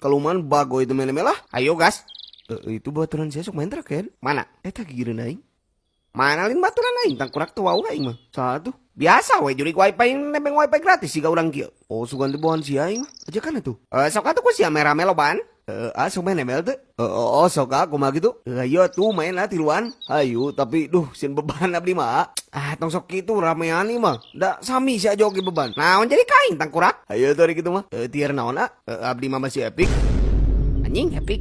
kaluman bago itu menemelah. Ayo gas. Itu baturan saya sok main terakhir. Mana? Tak kira naik. Mana lin baturan aing tangkurak tuh wau aing mah. Satu. Biasa we jurik wifi nebeng wifi gratis sih orang kieu. Oh sugan teh bohan si aing mah. Aja kan atuh. Sok atuh ku sia merame loban. Sok main ML teh. Sok aku mah gitu. Ayo tuh main lah tiluan. Ayo tapi duh sin beban abdi mah. Tong sok kitu ramean nih mah. Da sami si aja oge beban. Naon jadi kain tangkurak. Ayo tuh kitu mah. Tier naon abdi mah masih epic. Anjing epic.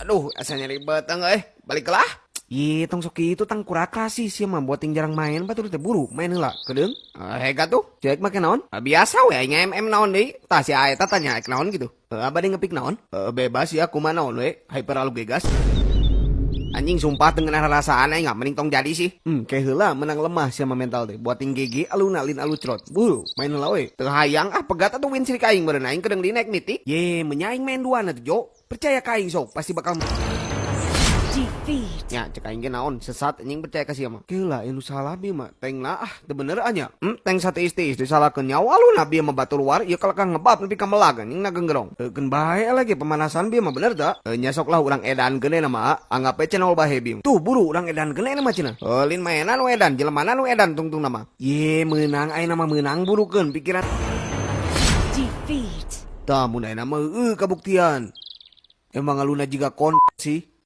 Aduh asalnya ribet enggak balik lah. Iya, tong sok itu tang kurak kasih sih mah buat yang jarang main batur teh buru main heula kedeung. Hega tuh, cek make naon? Biasa we nya MM naon deui. Tah si eta tanya ek naon gitu. Abade ngepik naon? Bebas ya kumaha naon we, hyper alu gegas. Anjing sumpah dengan rasaan aing mending tong jadi sih. Kayak heula menang lemah sama mental teh. Buat yang GG aluna lin alu crot. Buru, main heula we. Teu hayang pegat atuh win ciri aing meureun aing kedeung di naik mitik. Ye, menyaing main duana tuh, Jo. Percaya ka aing sok, pasti bakal Defeat. ya cek aing ge naon sesat anjing percaya ka sia mah. Keula anu salah bi mah teng lah teu bener anya. Teng sate isti disalahkeun nyawa lu nabi mah batu luar ieu kalau kang ngebab nepi ka melag anjing nagenggerong. Keun bae lagi pemanasan bi mah bener da. Nya sok lah urang edan geune na mah anggap we channel bae bi. Tuh buru urang edan geune na mah cenah. Lin mainan we edan jelemanan we edan tungtung nama. Ye meunang ayeuna mah meunang burukeun pikiran. Defeat. Tah mun ayeuna mah kabuktian. Emang aluna jiga kon sih.